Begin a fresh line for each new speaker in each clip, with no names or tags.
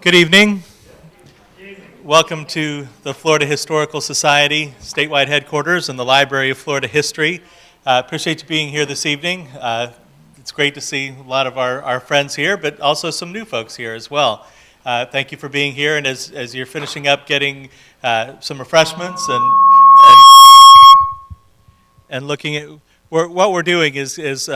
Good evening. Welcome to the Florida Historical Society statewide headquarters and the Library of Florida History. Appreciate you being here this evening. It's great to see a lot of our friends here, but also some new folks here as well. Thank you for being here, and as you're finishing up getting some refreshments and looking at what we're doing is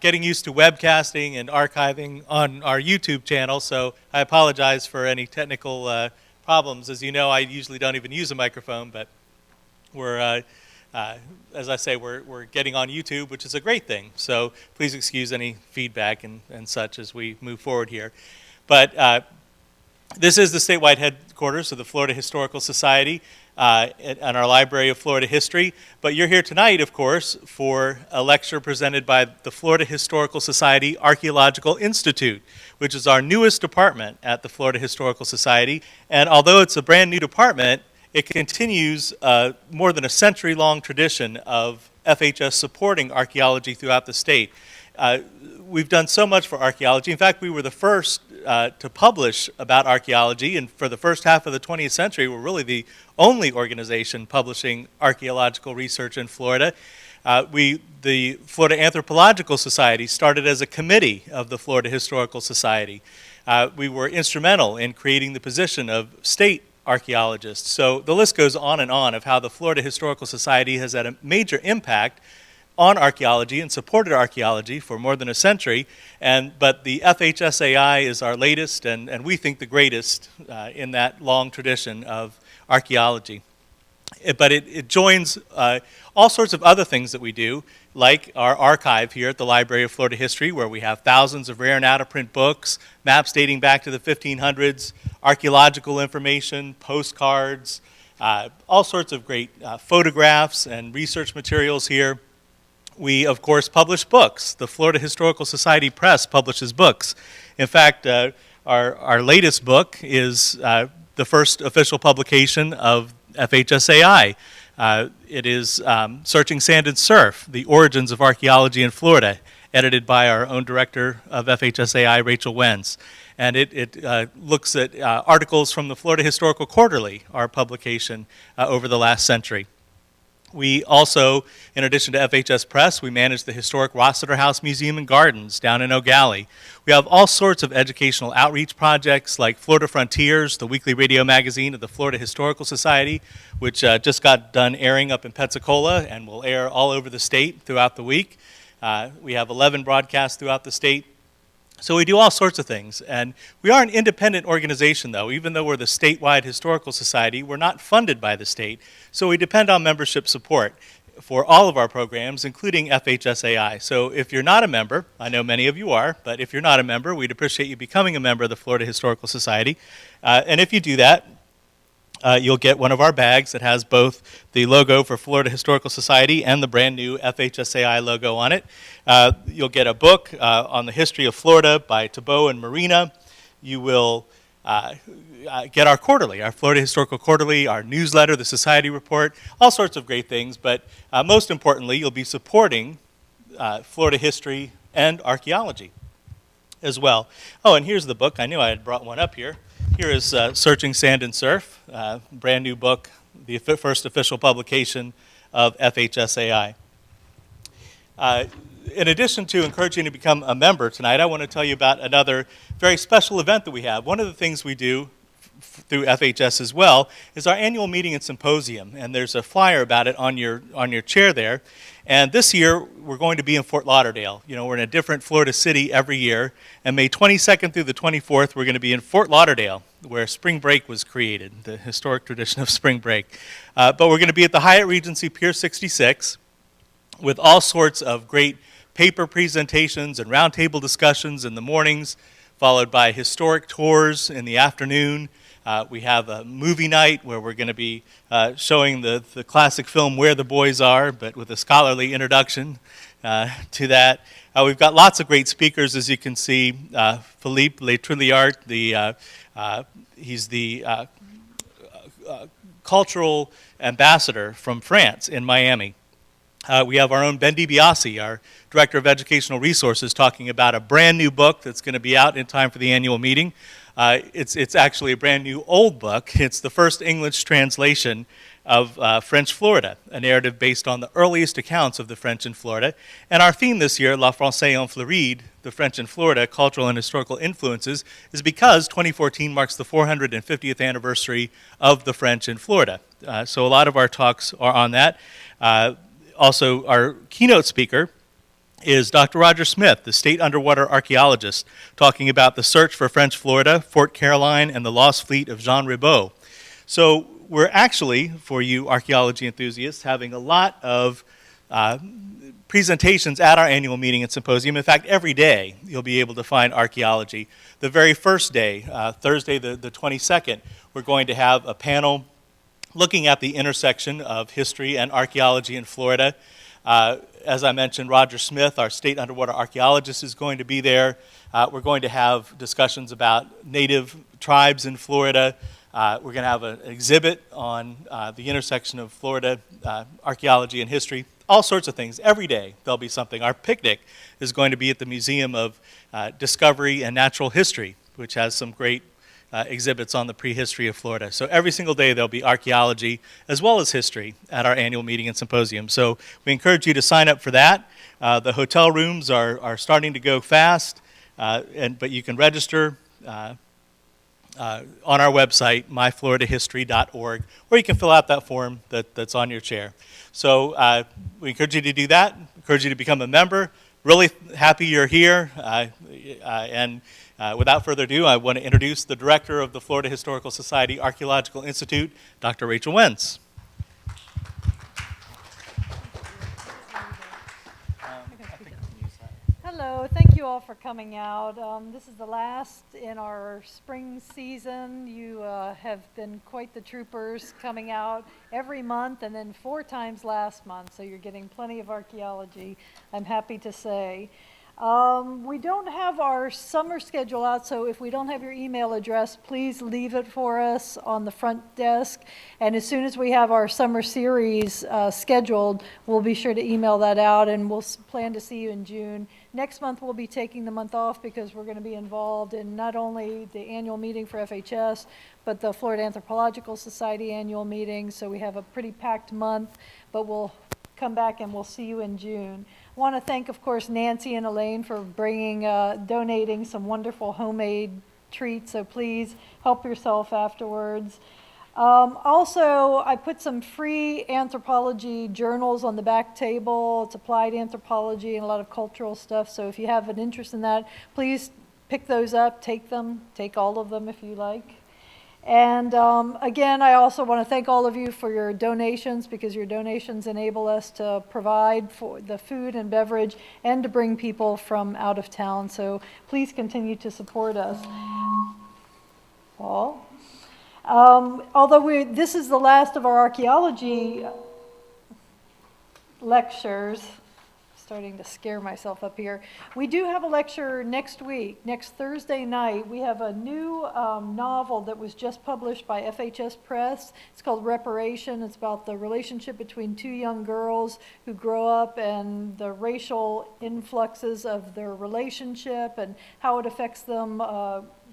getting used to webcasting and archiving on our YouTube channel, so I apologize for any technical problems. As you know, I usually don't even use a microphone, but we're, as I say, we're getting on YouTube, which is a great thing. So please excuse any feedback and such as we move forward here. But this is the statewide headquarters of the Florida Historical Society and our Library of Florida History. But you're here tonight, of course, for a lecture presented by the Florida Historical Society Archaeological Institute, which is our newest department at the Florida Historical Society. And although it's a brand new department, it continues more than a century-long tradition of FHS supporting archaeology throughout the state. We've done so much for archaeology. In fact, we were the first to publish about archaeology, and for the first half of the 20th century, we're really the only organization publishing archaeological research in Florida. The Florida Anthropological Society started as a committee of the Florida Historical Society. We were instrumental in creating the position of state archaeologists. So the list goes on and on of how the Florida Historical Society has had a major impact on archaeology and supported archaeology for more than a century, but the FHSAI is our latest and we think the greatest in that long tradition of archaeology. But it joins all sorts of other things that we do, like our archive here at the Library of Florida History, where we have thousands of rare and out-of-print books, maps dating back to the 1500s, archaeological information, postcards, all sorts of great photographs and research materials here. We, of course, publish books. The Florida Historical Society Press publishes books. In fact, our latest book is the first official publication of FHSAI. It is Searching Sand and Surf, The Origins of Archaeology in Florida, edited by our own director of FHSAI, Rachel Wenz. And it looks at articles from the Florida Historical Quarterly, our publication over the last century. We also, in addition to FHS Press, we manage the historic Rossiter House Museum and Gardens down in O'Galley. We have all sorts of educational outreach projects like Florida Frontiers, the weekly radio magazine of the Florida Historical Society, which just got done airing up in Pensacola and will air all over the state throughout the week. We have 11 broadcasts throughout the state. So we do all sorts of things, and we are an independent organization, though. Even though we're the statewide historical society, we're not funded by the state, so we depend on membership support for all of our programs, including FHSAI. So if you're not a member, I know many of you are, but if you're not a member, we'd appreciate you becoming a member of the Florida Historical Society. And if you do that, you'll get one of our bags that has both the logo for Florida Historical Society and the brand new FHSAI logo on it. You'll get a book on the history of Florida by Tabo and Marina. You will get our quarterly, our Florida Historical Quarterly, our newsletter, the Society Report, all sorts of great things. But most importantly, you'll be supporting Florida history and archaeology as well. Oh, and here's the book. I knew I had brought one up here. Here is Searching Sand and Surf, brand new book, the first official publication of FHSAI. In addition to encouraging you to become a member tonight, I want to tell you about another very special event that we have. One of the things we do through FHS as well is our annual meeting and symposium, and there's a flyer about it on your chair there. And this year, we're going to be in Fort Lauderdale. You know, we're in a different Florida city every year, and May 22nd through the 24th, we're going to be in Fort Lauderdale, where spring break was created, the historic tradition of spring break. But we're going to be at the Hyatt Regency Pier 66 with all sorts of great paper presentations and roundtable discussions in the mornings, followed by historic tours in the afternoon. We have a movie night where we're going to be showing the classic film Where the Boys Are, but with a scholarly introduction to that. We've got lots of great speakers, as you can see. Philippe Le Trilliart, he's the cultural ambassador from France in Miami. We have our own Ben DiBiase, our Director of Educational Resources, talking about a brand new book that's going to be out in time for the annual meeting. It's actually a brand new old book. It's the first English translation of French Florida, a narrative based on the earliest accounts of the French in Florida. And our theme this year, La Française en Floride, the French in Florida, Cultural and Historical Influences, is because 2014 marks the 450th anniversary of the French in Florida. So a lot of our talks are on that. Also, our keynote speaker is Dr. Roger Smith, the state underwater archaeologist, talking about the search for French Florida, Fort Caroline, and the lost fleet of Jean Ribault. So we're actually, for you archaeology enthusiasts, having a lot of presentations at our annual meeting and symposium. In fact, every day you'll be able to find archaeology. The very first day, Thursday the 22nd, we're going to have a panel looking at the intersection of history and archaeology in Florida. As I mentioned, Roger Smith, our state underwater archaeologist, is going to be there. We're going to have discussions about native tribes in Florida. We're going to have an exhibit on the intersection of Florida archaeology and history, all sorts of things. Every day there'll be something. Our picnic is going to be at the Museum of Discovery and Natural History, which has some great exhibits on the prehistory of Florida. So every single day there'll be archaeology as well as history at our annual meeting and symposium. So we encourage you to sign up for that. The hotel rooms are starting to go fast, but you can register on our website, myfloridahistory.org, or you can fill out that form that's on your chair. So we encourage you to do that, encourage you to become a member. Really happy you're here, and without further ado, I want to introduce the director of the Florida Historical Society Archaeological Institute, Dr. Rachel Wentz.
Hello, thank you all for coming out. This is the last in our spring season. You have been quite the troopers coming out every month and then 4 times last month, so you're getting plenty of archaeology, I'm happy to say. We don't have our summer schedule out, so if we don't have your email address, please leave it for us on the front desk. And as soon as we have our summer series scheduled, we'll be sure to email that out, and we'll plan to see you in June. Next month, we'll be taking the month off because we're going to be involved in not only the annual meeting for FHS, but the Florida Anthropological Society annual meeting. So we have a pretty packed month, but we'll come back and we'll see you in June. I want to thank, of course, Nancy and Elaine for donating some wonderful homemade treats, so please help yourself afterwards. Also, I put some free anthropology journals on the back table. It's applied anthropology and a lot of cultural stuff, so if you have an interest in that, please pick those up, take them, take all of them if you like. And again, I also want to thank all of you for your donations, because your donations enable us to provide for the food and beverage and to bring people from out of town. So please continue to support us. Paul? Although this is the last of our archaeology lectures, starting to scare myself up here. We do have a lecture next week, next Thursday night. We have a new novel that was just published by FHS Press. It's called Reparation. It's about the relationship between 2 young girls who grow up and the racial influxes of their relationship and how it affects them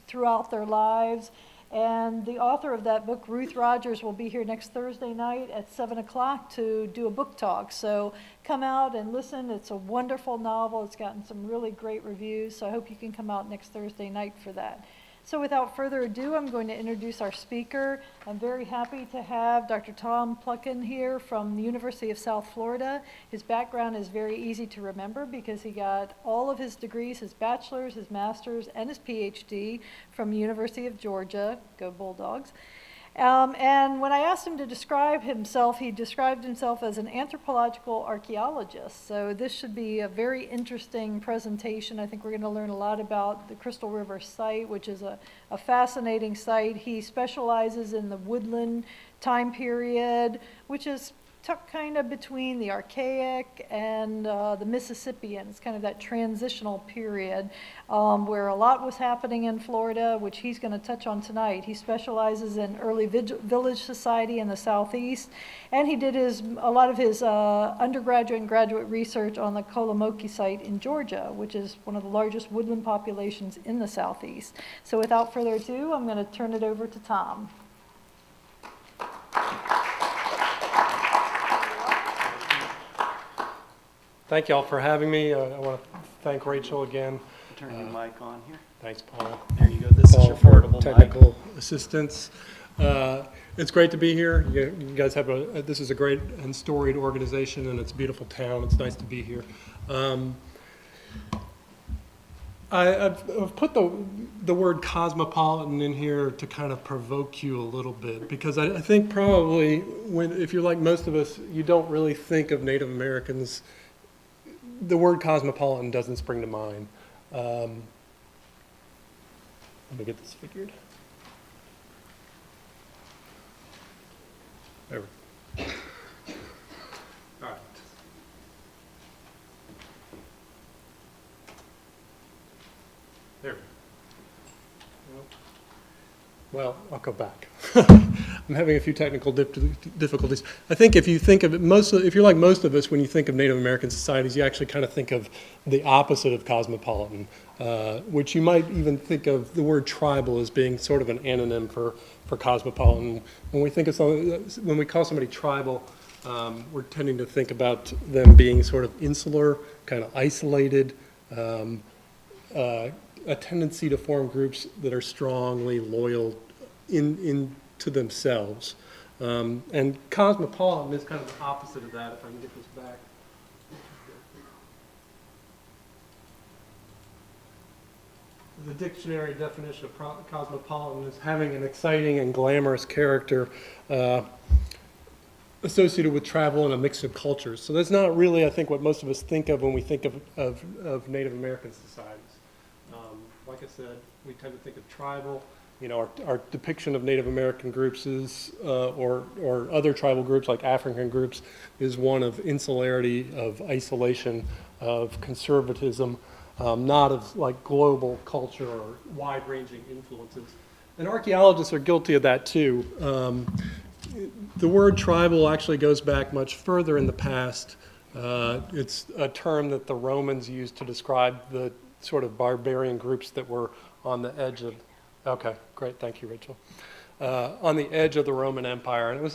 throughout their lives. And the author of that book, Ruth Rogers, will be here next Thursday night at 7 o'clock to do a book talk. So come out and listen. It's a wonderful novel. It's gotten some really great reviews. So I hope you can come out next Thursday night for that. So without further ado, I'm going to introduce our speaker. I'm very happy to have Dr. Tom Pluckhahn here from the University of South Florida. His background is very easy to remember because he got all of his degrees, his bachelor's, his master's, and his PhD from the University of Georgia. Go Bulldogs. And when I asked him to describe himself, he described himself as an anthropological archaeologist. So this should be a very interesting presentation. I think we're going to learn a lot about the Crystal River site, which is a fascinating site. He specializes in the woodland time period, which is tucked kind of between the Archaic and the Mississippian. It's kind of that transitional period where a lot was happening in Florida, which he's going to touch on tonight. He specializes in early village society in the Southeast, and he did a lot of his undergraduate and graduate research on the Kolomoki site in Georgia, which is one of the largest woodland populations in the Southeast. So without further ado, I'm going to turn it over to Tom.
Thank you all for having me. I want to thank Rachel again.
Turn your mic on here.
Thanks, Paul.
There you go. This is
Paul
your
for
portable
technical assistance. It's great to be here. You guys have this is a great and storied organization, and it's a beautiful town. It's nice to be here. I've put the word cosmopolitan in here to kind of provoke you a little bit, because I think probably if you're like most of us, you don't really think of Native Americans. The word cosmopolitan doesn't spring to mind. Let me get this figured. There we go. All right. There we go. Well, I'll go back. I'm having a few technical difficulties. I think if you think of it, if you're like most of us, when you think of Native American societies, you actually kind of think of the opposite of cosmopolitan, which you might even think of the word tribal as being sort of an anonym for cosmopolitan. When we think of when we call somebody tribal, we're tending to think about them being sort of insular, kind of isolated, a tendency to form groups that are strongly loyal to themselves. And cosmopolitan is kind of the opposite of that, if I can get this back. The dictionary definition of cosmopolitan is having an exciting and glamorous character associated with travel and a mix of cultures. So that's not really, I think, what most of us think of when we think of Native American societies. Like I said, we tend to think of tribal. You know, our depiction of Native American groups is, or other tribal groups like African groups, is one of insularity, of isolation, of conservatism, not of like global culture or wide-ranging influences. And archaeologists are guilty of that too. The word tribal actually goes back much further in the past. It's a term that the Romans used to describe the sort of barbarian groups that were on the edge of, okay, great, thank you, Rachel. On the edge of the Roman Empire, and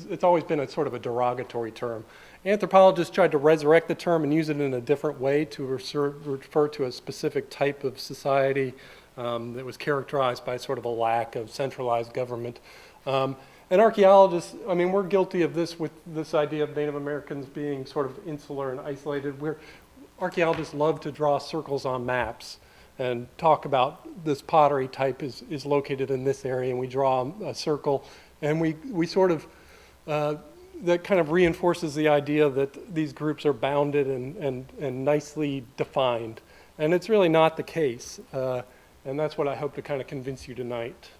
it's always been a sort of a derogatory term. Anthropologists tried to resurrect the term and use it in a different way to refer to a specific type of society that was characterized by sort of a lack of centralized government. And archaeologists, I mean, we're guilty of this with this idea of Native Americans being sort of insular and isolated. Archaeologists love to draw circles on maps and talk about this pottery type is located in this area, and we draw a circle, and we sort of, that kind of reinforces the idea that these groups are bounded and nicely defined. And it's really not the case, and that's what I hope to kind of convince you tonight.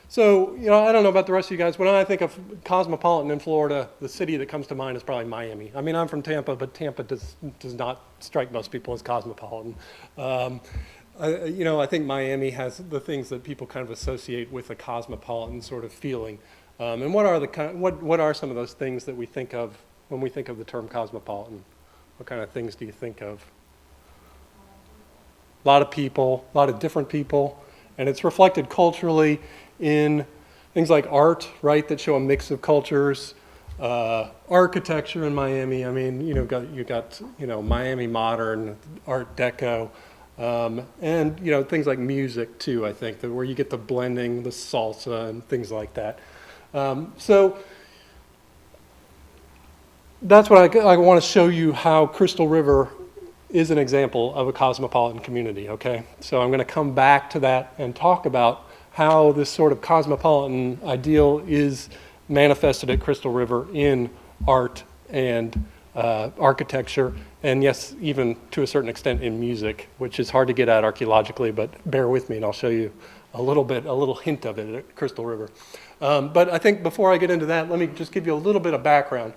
So, you know, I don't know about the rest of you guys. When I think of cosmopolitan in Florida, the city that comes to mind is probably Miami. I mean, I'm from Tampa, but Tampa does not strike most people as cosmopolitan. I think Miami has the things that people kind of associate with a cosmopolitan sort of feeling. And what are some of those things that we think of when we think of the term cosmopolitan? What kind of things do you think of? A lot of people, a lot of different people, and it's reflected culturally in things like art, right, that show a mix of cultures, architecture in Miami. I mean, you got Miami modern, Art Deco, and things like music too. I think that where you get the blending, the salsa and things like that. So that's what I want to show you how Crystal River is an example of a cosmopolitan community. Okay, so I'm going to come back to that and talk about how this sort of cosmopolitan ideal is manifested at Crystal River in art and architecture, and yes, even to a certain extent in music, which is hard to get at archaeologically, but bear with me and I'll show you a little hint of it at Crystal River. But I think before I get into that, let me just give you a little bit of background.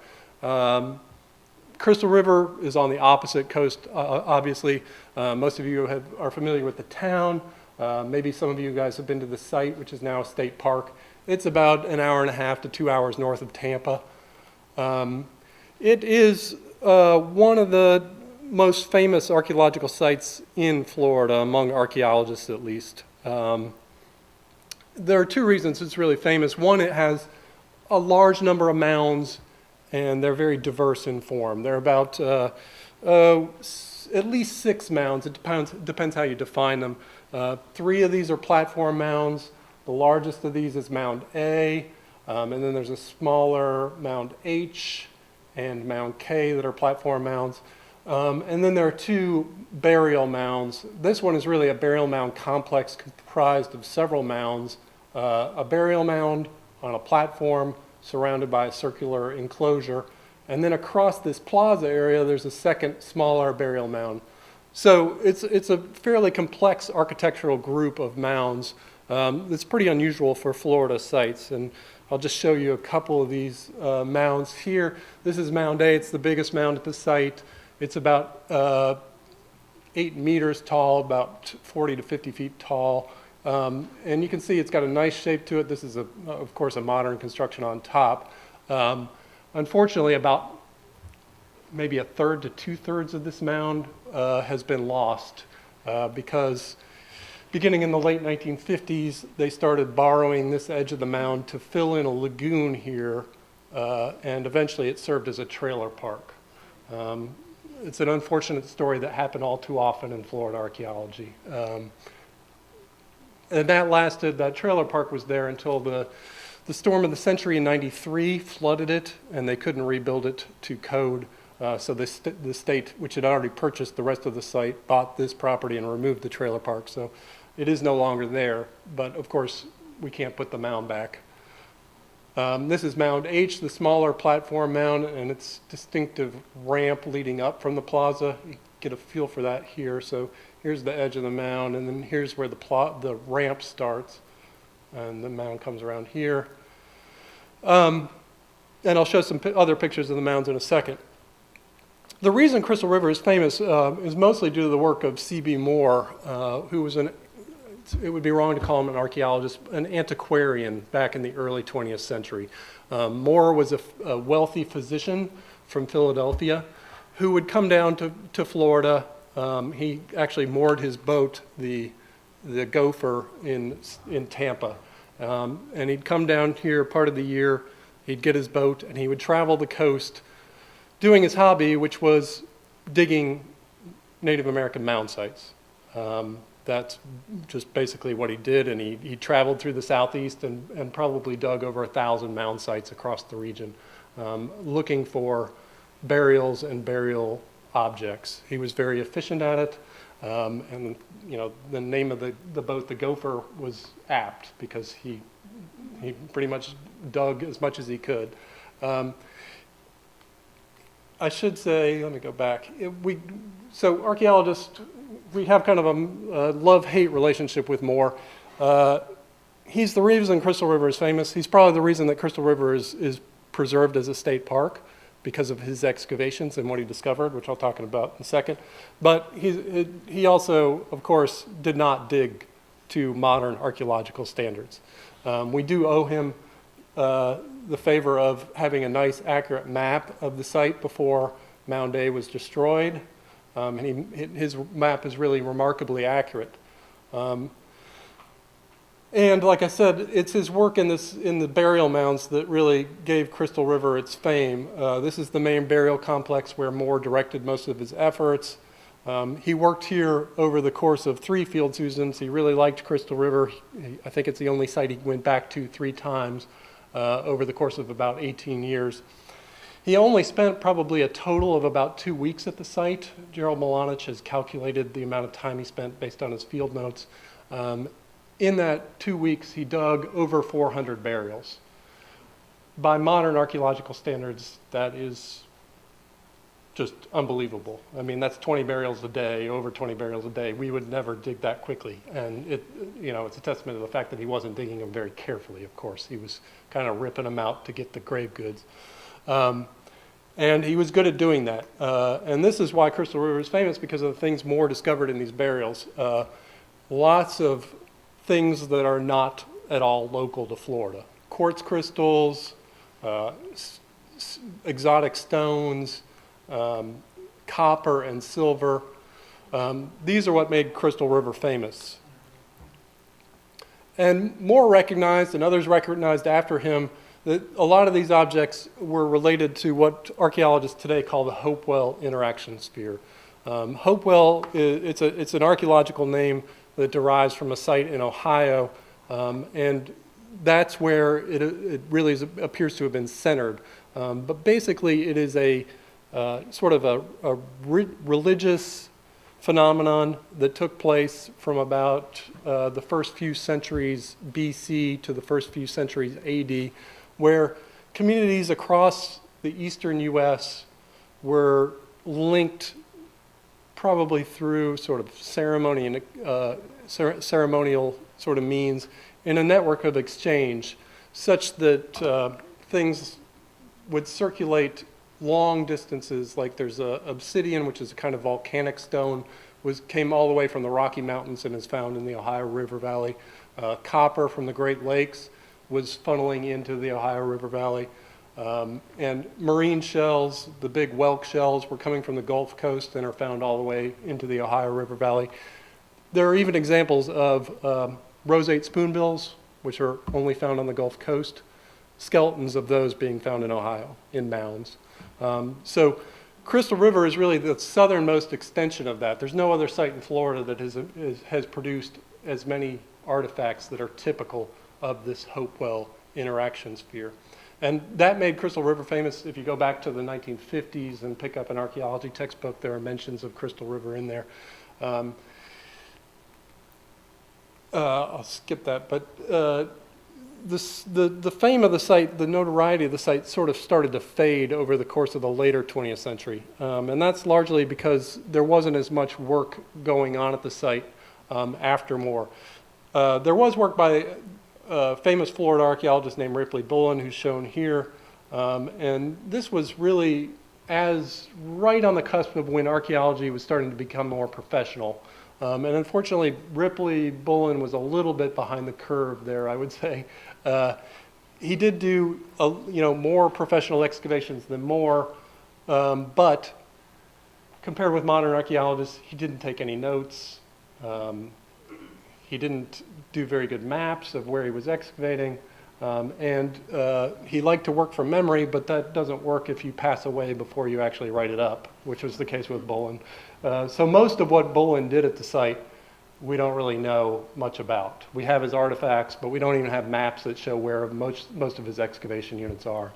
Crystal River is on the opposite coast, obviously. Most of you are familiar with the town. Maybe some of you guys have been to the site, which is now a state park. It's about an hour and a half to 2 hours north of Tampa. It is one of the most famous archaeological sites in Florida, among archaeologists at least. There are two reasons it's really famous. One, it has a large number of mounds, and they're very diverse in form. There are about at least 6 mounds. It depends how you define them. 3 of these are platform mounds. The largest of these is Mound A, and then there's a smaller Mound H and Mound K that are platform mounds. And then there are 2 burial mounds. This one is really a burial mound complex comprised of several mounds. A burial mound on a platform surrounded by a circular enclosure. And then across this plaza area, there's a second smaller burial mound. So it's a fairly complex architectural group of mounds. It's pretty unusual for Florida sites. And I'll just show you a couple of these mounds here. This is Mound A. It's the biggest mound at the site. It's about 8 meters tall, about 40 to 50 feet tall. And you can see it's got a nice shape to it. This is, of course, a modern construction on top. Unfortunately, about maybe 1/3 to 2/3 of this mound has been lost because beginning in the late 1950s, they started borrowing this edge of the mound to fill in a lagoon here, and eventually it served as a trailer park. It's an unfortunate story that happened all too often in Florida archaeology. And that trailer park was there until the storm of the century in '93 flooded it, and they couldn't rebuild it to code. So the state, which had already purchased the rest of the site, bought this property and removed the trailer park. So it is no longer there, but of course we can't put the mound back. This is Mound H, the smaller platform mound, and its distinctive ramp leading up from the plaza. You get a feel for that here. So here's the edge of the mound, and then here's where the ramp starts, and the mound comes around here. And I'll show some other pictures of the mounds in a second. The reason Crystal River is famous is mostly due to the work of C.B. Moore, who was it would be wrong to call him an archaeologist, an antiquarian back in the early 20th century. Moore was a wealthy physician from Philadelphia who would come down to Florida. He actually moored his boat, the Gopher, in Tampa. And he'd come down here part of the year, he'd get his boat, and he would travel the coast doing his hobby, which was digging Native American mound sites. That's just basically what he did, and he traveled through the southeast and probably dug over 1,000 mound sites across the region, looking for burials and burial objects. He was very efficient at it, and the name of the boat, the Gopher, was apt because he pretty much dug as much as he could. I should say, let me go back. So archaeologists, we have kind of a love-hate relationship with Moore. He's the reason Crystal River is famous. He's probably the reason that Crystal River is preserved as a state park because of his excavations and what he discovered, which I'll talk about in a second. But he also, of course, did not dig to modern archaeological standards. We do owe him the favor of having a nice, accurate map of the site before Mound A was destroyed. And his map is really remarkably accurate. And like I said, it's his work in the burial mounds that really gave Crystal River its fame. This is the main burial complex where Moore directed most of his efforts. He worked here over the course of 3 field seasons. He really liked Crystal River. I think it's the only site he went back to 3 times over the course of about 18 years. He only spent probably a total of about 2 weeks at the site. Gerald Milanich has calculated the amount of time he spent based on his field notes. In that 2 weeks, he dug over 400 burials. By modern archaeological standards, that is just unbelievable. I mean, that's 20 burials a day, over 20 burials a day. We would never dig that quickly. And it's a testament to the fact that he wasn't digging them very carefully, of course. He was kind of ripping them out to get the grave goods. And he was good at doing that. And this is why Crystal River is famous, because of the things Moore discovered in these burials. Lots of things that are not at all local to Florida. Quartz crystals, exotic stones, copper and silver. These are what made Crystal River famous. And Moore recognized, and others recognized after him, that a lot of these objects were related to what archaeologists today call the Hopewell interaction sphere. Hopewell, it's an archaeological name that derives from a site in Ohio, and that's where it really appears to have been centered. But basically, it is a sort of a religious phenomenon that took place from about the first few centuries BC to the first few centuries AD, where communities across the eastern U.S. were linked probably through sort of ceremony and ceremonial sort of means in a network of exchange, such that things would circulate long distances. Like there's obsidian, which is a kind of volcanic stone, came all the way from the Rocky Mountains and is found in the Ohio River Valley. Copper from the Great Lakes was funneling into the Ohio River Valley. And marine shells, the big whelk shells, were coming from the Gulf Coast and are found all the way into the Ohio River Valley. There are even examples of roseate spoonbills, which are only found on the Gulf Coast, skeletons of those being found in Ohio, in mounds. So Crystal River is really the southernmost extension of that. There's no other site in Florida that has produced as many artifacts that are typical of this Hopewell interaction sphere. And that made Crystal River famous. If you go back to the 1950s and pick up an archaeology textbook, there are mentions of Crystal River in there. I'll skip that, but the fame of the site, the notoriety of the site sort of started to fade over the course of the later 20th century. And that's largely because there wasn't as much work going on at the site after Moore. There was work by a famous Florida archaeologist named Ripley Bolin, who's shown here. And this was really right on the cusp of when archaeology was starting to become more professional. And unfortunately, Ripley Bolin was a little bit behind the curve there, I would say. He did do more professional excavations than Moore, but compared with modern archaeologists, he didn't take any notes. He didn't do very good maps of where he was excavating. And he liked to work from memory, but that doesn't work if you pass away before you actually write it up, which was the case with Bolin. So most of what Bolin did at the site, we don't really know much about. We have his artifacts, but we don't even have maps that show where most of his excavation units are.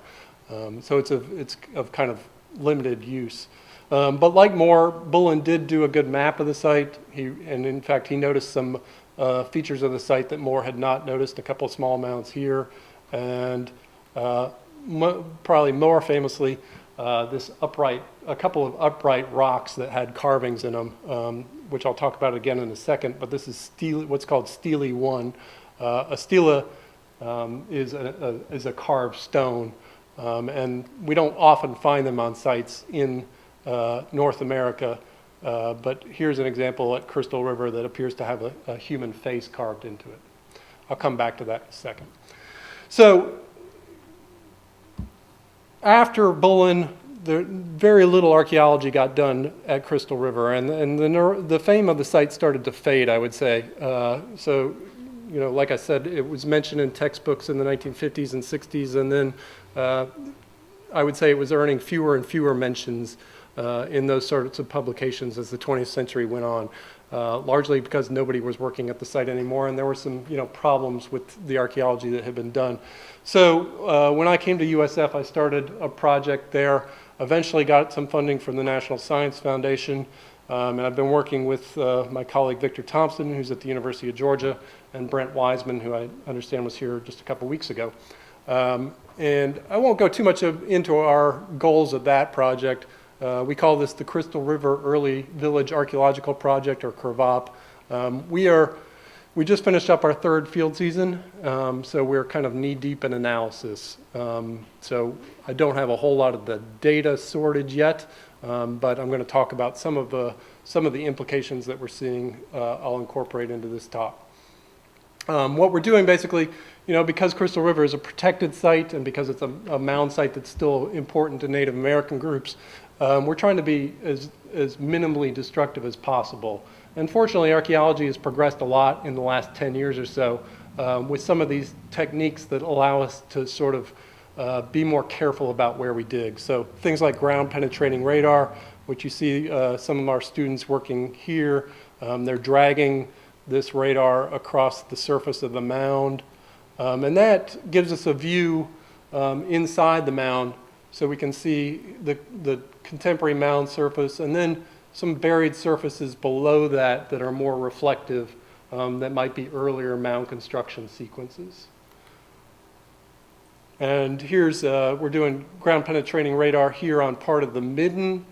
So it's of kind of limited use. But like Moore, Bolin did do a good map of the site. And in fact, he noticed some features of the site that Moore had not noticed, a couple of small mounds here, and probably more famously, a couple of upright rocks that had carvings in them, which I'll talk about again in a second, but this is what's called Stele 1. A stele is a carved stone, and we don't often find them on sites in North America. But here's an example at Crystal River that appears to have a human face carved into it. I'll come back to that in a second. So after Bolin, very little archaeology got done at Crystal River, and the fame of the site started to fade, I would say. So, like I said, it was mentioned in textbooks in the 1950s and 60s, and then I would say it was earning fewer and fewer mentions in those sorts of publications as the 20th century went on, largely because nobody was working at the site anymore, and there were some problems with the archaeology that had been done. So when I came to USF, I started a project there, eventually got some funding from the National Science Foundation, and I've been working with my colleague Victor Thompson, who's at the University of Georgia, and Brent Wiseman, who I understand was here just a couple weeks ago. And I won't go too much into our goals of that project. We call this the Crystal River Early Village Archaeological Project, or CRVOP. We just finished up our third field season, so we're kind of knee-deep in analysis. So I don't have a whole lot of the data sorted yet, but I'm going to talk about some of the implications that we're seeing. I'll incorporate into this talk. What we're doing basically, because Crystal River is a protected site and because it's a mound site that's still important to Native American groups, we're trying to be as minimally destructive as possible. Unfortunately, archaeology has progressed a lot in the last 10 years or so with some of these techniques that allow us to sort of be more careful about where we dig. So things like ground-penetrating radar, which you see some of our students working here. They're dragging this radar across the surface of the mound. And that gives us a view inside the mound, so we can see the contemporary mound surface, and then some buried surfaces below that that are more reflective, that might be earlier mound construction sequences. And here's, we're doing ground penetrating radar here on part of the midden,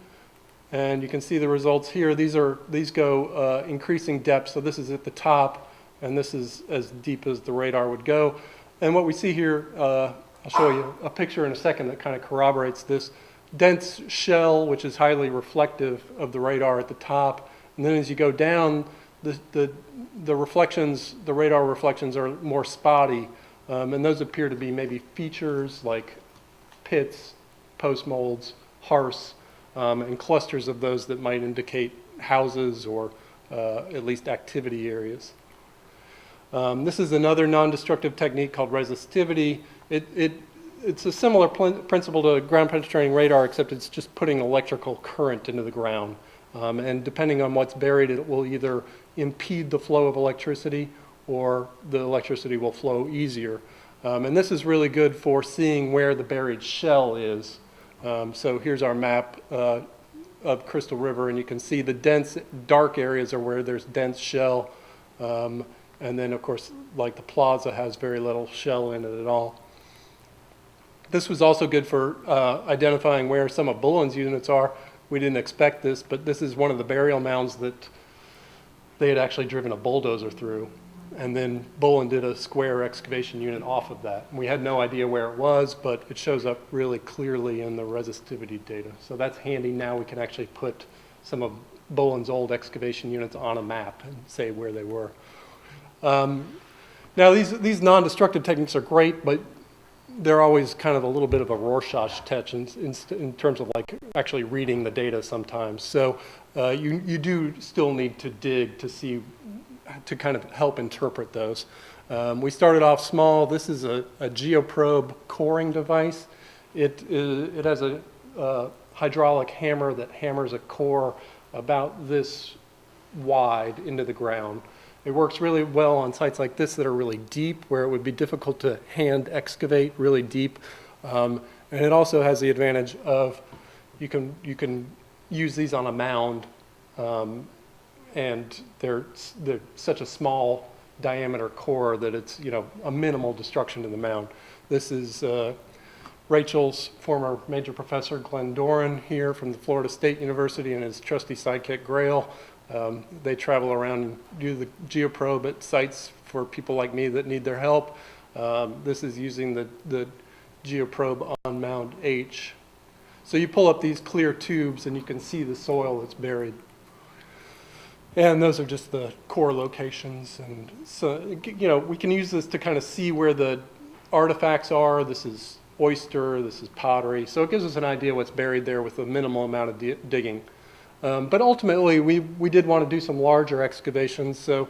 and you can see the results here. These go increasing depth, so this is at the top, and this is as deep as the radar would go. And what we see here, I'll show you a picture in a second that kind of corroborates this. Dense shell, which is highly reflective of the radar at the top, and then as you go down, the reflections, the radar reflections are more spotty, and those appear to be maybe features like pits, post molds, hearths, and clusters of those that might indicate houses or at least activity areas. This is another non-destructive technique called resistivity. It's a similar principle to ground penetrating radar, except it's just putting electrical current into the ground. And depending on what's buried, it will either impede the flow of electricity or the electricity will flow easier. And this is really good for seeing where the buried shell is. So here's our map of Crystal River, and you can see the dense, dark areas are where there's dense shell. And then, of course, like the plaza has very little shell in it at all. This was also good for identifying where some of Bolin's units are. We didn't expect this, but this is one of the burial mounds that they had actually driven a bulldozer through. And then Bolin did a square excavation unit off of that. We had no idea where it was, but it shows up really clearly in the resistivity data. So that's handy. Now we can actually put some of Bolin's old excavation units on a map and say where they were. Now these non-destructive techniques are great, but they're always kind of a little bit of a Rorschach test in terms of like actually reading the data sometimes. So you do still need to dig to see, to kind of help interpret those. We started off small. This is a Geoprobe coring device. It has a hydraulic hammer that hammers a core about this wide into the ground. It works really well on sites like this that are really deep, where it would be difficult to hand excavate really deep. And it also has the advantage of you can use these on a mound, and they're such a small diameter core that it's a minimal destruction to the mound. This is Rachel's former major professor Glenn Doran here from the Florida State University and his trusty sidekick Grail. They travel around and do the Geoprobe at sites for people like me that need their help. This is using the Geoprobe on Mound H. So you pull up these clear tubes and you can see the soil that's buried. And those are just the core locations. And so, we can use this to kind of see where the artifacts are. This is oyster, this is pottery. So it gives us an idea what's buried there with a minimal amount of digging. But ultimately, we did want to do some larger excavations, so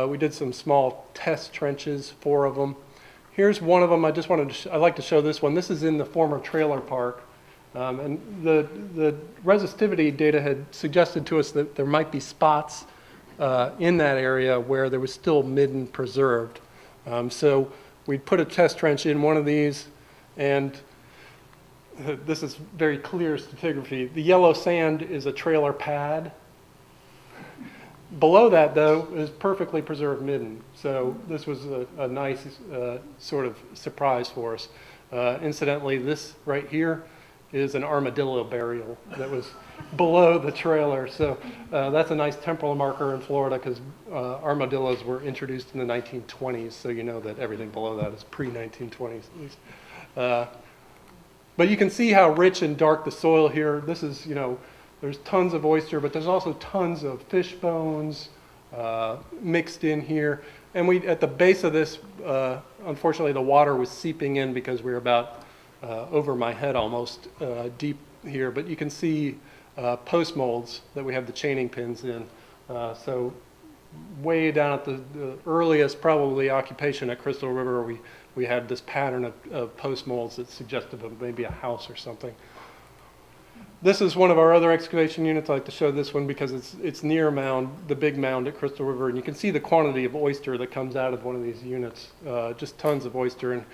we did some small test trenches, 4 of them. Here's one of them. I just wanted to I'd like to show this one. This is in the former trailer park. And the resistivity data had suggested to us that there might be spots in that area where there was still midden preserved. So we put a test trench in one of these, and this is very clear stratigraphy. The yellow sand is a trailer pad. Below that, though, is perfectly preserved midden. So this was a nice sort of surprise for us. Incidentally, this right here is an armadillo burial that was below the trailer. So that's a nice temporal marker in Florida because armadillos were introduced in the 1920s, so you know that everything below that is pre-1920s at least. But you can see how rich and dark the soil here. This is, there's tons of oyster, but there's also tons of fish bones mixed in here. And at the base of this, unfortunately, the water was seeping in because we were about over my head almost deep here. But you can see post molds that we have the chaining pins in. So way down at the earliest probably occupation at Crystal River, we had this pattern of post molds that suggested of maybe a house or something. This is one of our other excavation units. I like to show this one because it's near Mound, the big mound at Crystal River, and you can see the quantity of oyster that comes out of one of these units, just tons of oyster. And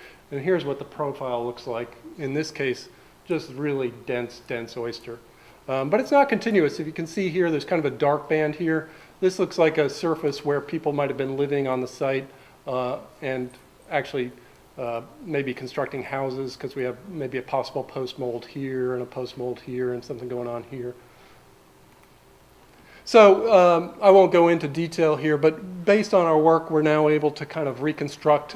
here's what the profile looks like. In this case, just really dense oyster. But it's not continuous. If you can see here, there's kind of a dark band here. This looks like a surface where people might have been living on the site and actually maybe constructing houses because we have maybe a possible post mold here and a post mold here and something going on here. So I won't go into detail here, but based on our work, we're now able to kind of reconstruct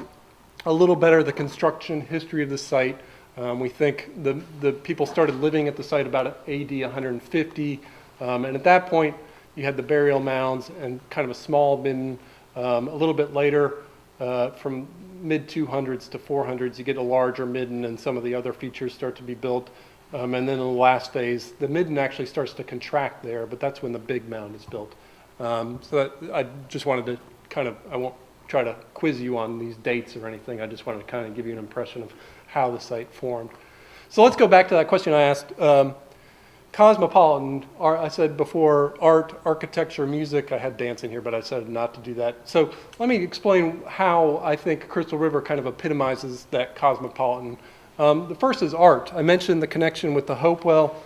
a little better the construction history of the site. We think the people started living at the site about AD 150, and at that point, you had the burial mounds and kind of a small midden. A little bit later, from mid-200s to 400s, you get a larger midden and some of the other features start to be built. And then in the last phase, the midden actually starts to contract there, but that's when the big mound is built. So that, I just wanted to kind of, I won't try to quiz you on these dates or anything. I just wanted to kind of give you an impression of how the site formed. So let's go back to that question I asked. Cosmopolitan, I said before, art, architecture, music. I had dance in here, but I said not to do that. So let me explain how I think Crystal River kind of epitomizes that cosmopolitan. The first is art. I mentioned the connection with the Hopewell.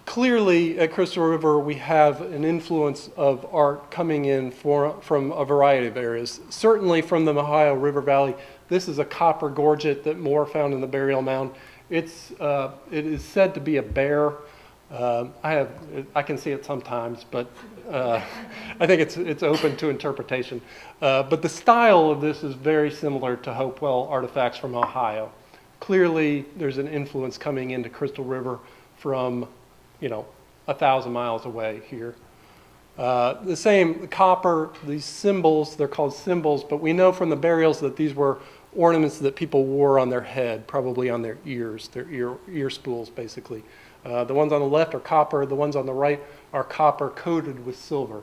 Clearly, at Crystal River, we have an influence of art coming in from a variety of areas. Certainly from the Ohio River Valley. This is a copper gorget that Moore found in the Burial Mound. It is said to be a bear. I can see it sometimes, but I think it's open to interpretation. But the style of this is very similar to Hopewell artifacts from Ohio. Clearly, there's an influence coming into Crystal River from, 1,000 miles away here. The same copper, these symbols, they're called symbols, but we know from the burials that these were ornaments that people wore on their head, probably on their ears, their ear spools, basically. The ones on the left are copper. The ones on the right are copper coated with silver.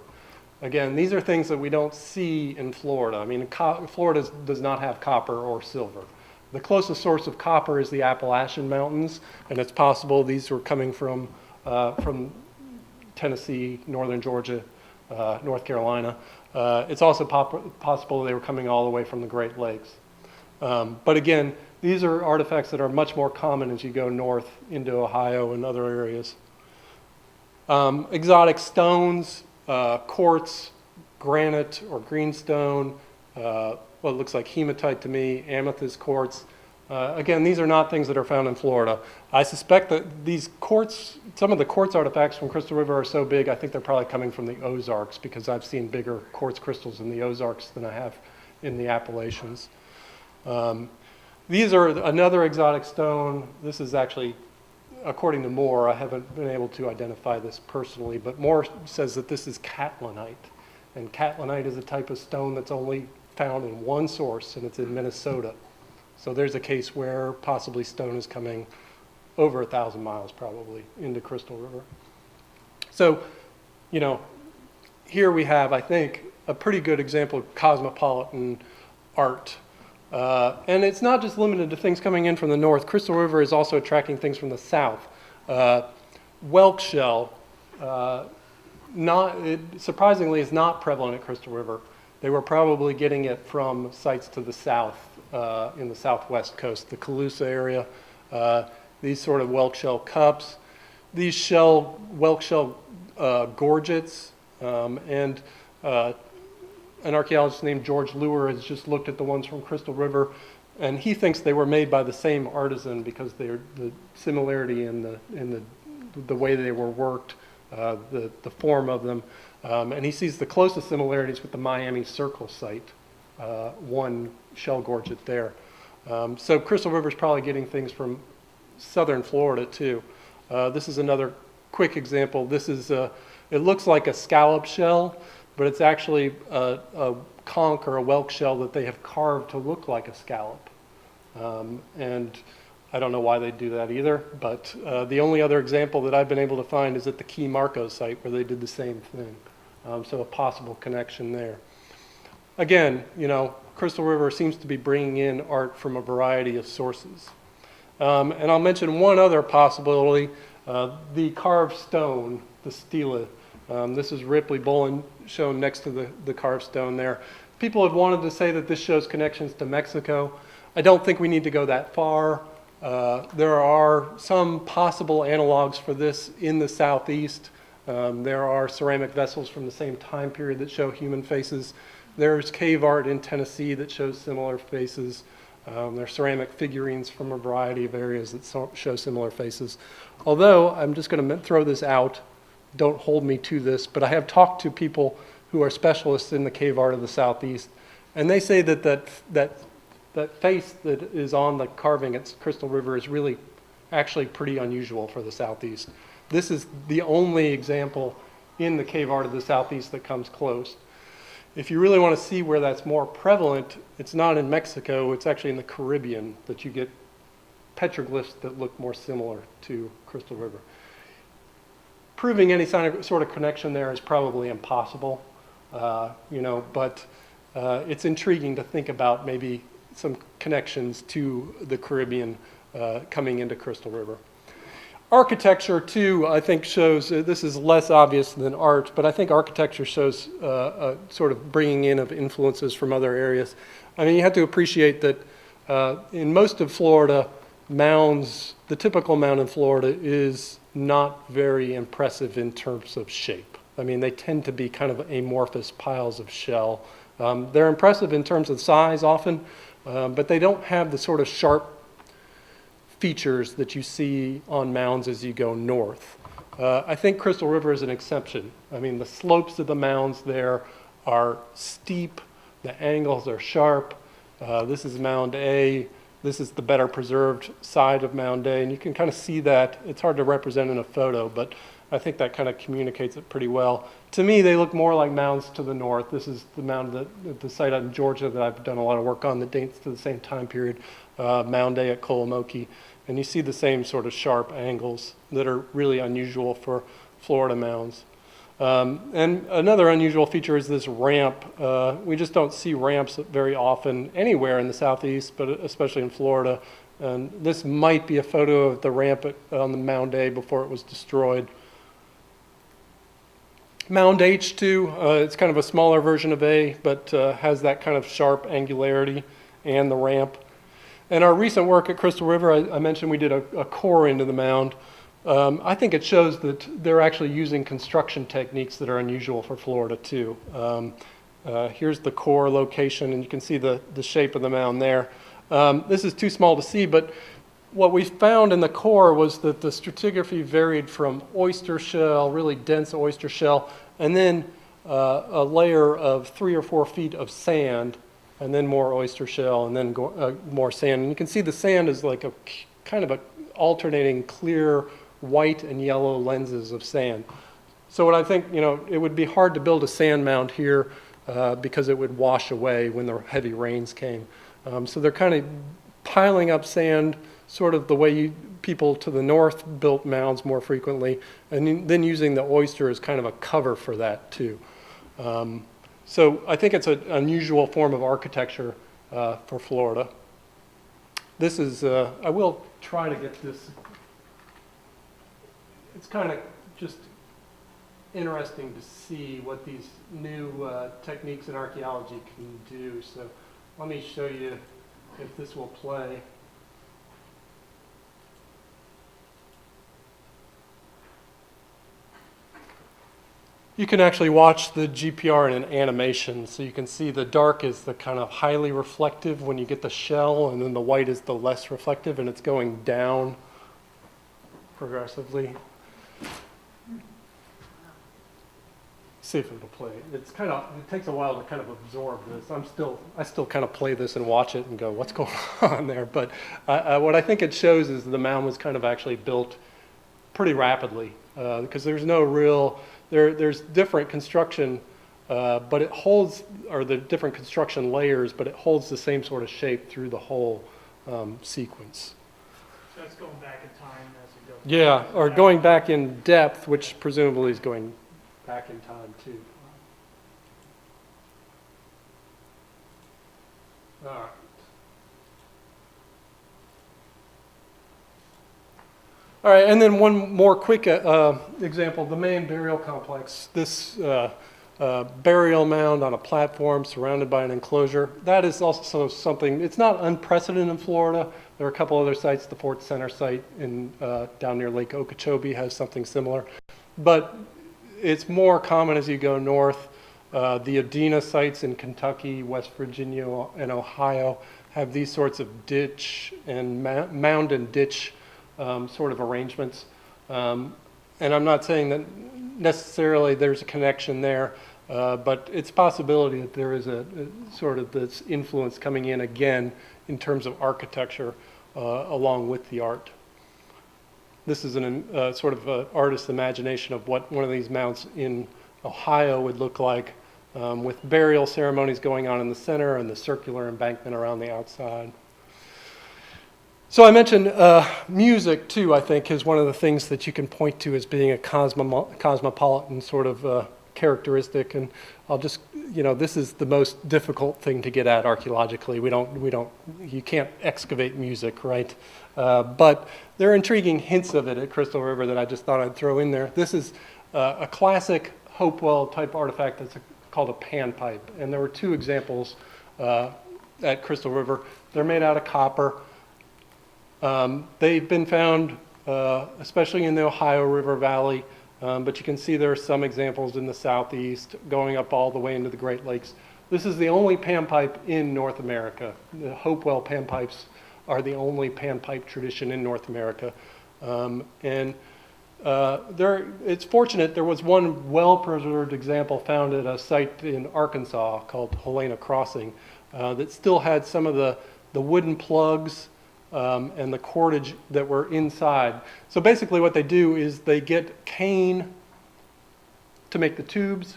Again, these are things that we don't see in Florida. I mean, Florida does not have copper or silver. The closest source of copper is the Appalachian Mountains, and it's possible these were coming from Tennessee, northern Georgia, North Carolina. It's also possible they were coming all the way from the Great Lakes. But again, these are artifacts that are much more common as you go north into Ohio and other areas. Exotic stones, quartz, granite or greenstone, what looks like hematite to me, amethyst quartz. Again, these are not things that are found in Florida. I suspect that these quartz, some of the quartz artifacts from Crystal River are so big, I think they're probably coming from the Ozarks because I've seen bigger quartz crystals in the Ozarks than I have in the Appalachians. These are another exotic stone. This is actually, according to Moore, I haven't been able to identify this personally, but Moore says that this is catlinite. And catlinite is a type of stone that's only found in one source, and it's in Minnesota. So there's a case where possibly stone is coming over 1,000 miles probably into Crystal River. So, here we have, I think, a pretty good example of cosmopolitan art. And it's not just limited to things coming in from the north. Crystal River is also attracting things from the south. Whelk shell, surprisingly, is not prevalent at Crystal River. They were probably getting it from sites to the south, in the southwest coast, the Calusa area. These sort of whelk shell cups, these whelk shell gorgets, and an archaeologist named George Luer has just looked at the ones from Crystal River. And he thinks they were made by the same artisan because they're the similarity in the way they were worked, the form of them. And he sees the closest similarities with the Miami Circle site, one shell gorget there. So Crystal River is probably getting things from southern Florida too. This is another quick example. This is, it looks like a scallop shell, but it's actually a conch or a whelk shell that they have carved to look like a scallop. And I don't know why they do that either, but the only other example that I've been able to find is at the Key Marco site where they did the same thing. So a possible connection there. Again, you know, Crystal River seems to be bringing in art from a variety of sources. And I'll mention one other possibility, the carved stone, the stela. This is Ripley Bolin shown next to the carved stone there. People have wanted to say that this shows connections to Mexico. I don't think we need to go that far. There are some possible analogs for this in the southeast. There are ceramic vessels from the same time period that show human faces. There's cave art in Tennessee that shows similar faces. There's ceramic figurines from a variety of areas that show similar faces. Although, I'm just going to throw this out, don't hold me to this, but I have talked to people who are specialists in the cave art of the southeast, and they say that that face that is on the carving at Crystal River is really actually pretty unusual for the southeast. This is the only example in the cave art of the southeast that comes close. If you really want to see where that's more prevalent, it's not in Mexico, it's actually in the Caribbean that you get petroglyphs that look more similar to Crystal River. Proving any sort of connection there is probably impossible, you know, but it's intriguing to think about maybe some connections to the Caribbean coming into Crystal River. Architecture, too, I think shows, this is less obvious than art, but I think architecture shows a sort of bringing in of influences from other areas. I mean, you have to appreciate that in most of Florida, mounds, the typical mound in Florida is not very impressive in terms of shape. I mean, they tend to be kind of amorphous piles of shell. They're impressive in terms of size often, but they don't have the sort of sharp features that you see on mounds as you go north. I think Crystal River is an exception. I mean, the slopes of the mounds there are steep, the angles are sharp. This is Mound A. This is the better preserved side of Mound A, and you can kind of see that. It's hard to represent in a photo, but I think that kind of communicates it pretty well. To me, they look more like mounds to the north. This is the mound that the site out in Georgia that I've done a lot of work on that dates to the same time period, Mound A at Kolomoki. And you see the same sort of sharp angles that are really unusual for Florida mounds. And another unusual feature is this ramp. We just don't see ramps very often anywhere in the southeast, but especially in Florida. And this might be a photo of the ramp on the Mound A before it was destroyed. Mound H, too, it's kind of a smaller version of A, but has that kind of sharp angularity and the ramp. And our recent work at Crystal River, I mentioned we did a core into the mound. I think it shows that they're actually using construction techniques that are unusual for Florida, too. Here's the core location, and you can see the shape of the mound there. This is too small to see, but what we found in the core was that the stratigraphy varied from oyster shell, really dense oyster shell, and then a layer of 3 or 4 feet of sand, and then more oyster shell, and then more sand. And you can see the sand is like a kind of a alternating clear white and yellow lenses of sand. So what I think, you know, it would be hard to build a sand mound here because it would wash away when the heavy rains came. So they're kind of piling up sand sort of the way people to the north built mounds more frequently, and then using the oyster as kind of a cover for that too. So I think it's an unusual form of architecture for Florida. This is, I will try to get this. It's kind of just interesting to see what these new techniques in archaeology can do. So let me show you if this will play. you can actually watch the GPR in an animation. So you can see the dark is the kind of highly reflective when you get the shell, and then the white is the less reflective, and it's going down progressively. See if it'll play. It takes a while to kind of absorb this. I still kind of play this and watch it and go, what's going on there? But what I think it shows is the mound was kind of actually built pretty rapidly, because there's no real, there's different construction, but it holds, or the different construction layers, but it holds the same sort of shape through the whole sequence.
So that's going back in time as it goes.
Yeah, or going back in depth, which presumably is going back in time too. All right. All right, and then one more quick example, the main burial complex. This burial mound on a platform surrounded by an enclosure. That is also something, it's not unprecedented in Florida. There are a couple other sites, the Fort Center site in down near Lake Okeechobee has something similar. But it's more common as you go north. The Adena sites in Kentucky, West Virginia, and Ohio have these sorts of ditch and mound and ditch sort of arrangements. And I'm not saying that necessarily there's a connection there, but it's a possibility that there is a sort of this influence coming in again in terms of architecture along with the art. This is an sort of an artist's imagination of what one of these mounds in Ohio would look like, with burial ceremonies going on in the center and the circular embankment around the outside. So I mentioned music too, I think, is one of the things that you can point to as being a cosmopolitan sort of characteristic. And I'll just, this is the most difficult thing to get at archaeologically. You can't excavate music, right? But there are intriguing hints of it at Crystal River that I just thought I'd throw in there. This is a classic Hopewell type artifact that's called a panpipe. And there were two examples at Crystal River. They're made out of copper. They've been found, especially in the Ohio River Valley, but you can see there are some examples in the southeast going up all the way into the Great Lakes. This is the only panpipe in North America. The Hopewell panpipes are the only panpipe tradition in North America. It's fortunate there was one well-preserved example found at a site in Arkansas called Helena Crossing that still had some of the wooden plugs and the cordage that were inside. So basically what they do is they get cane to make the tubes,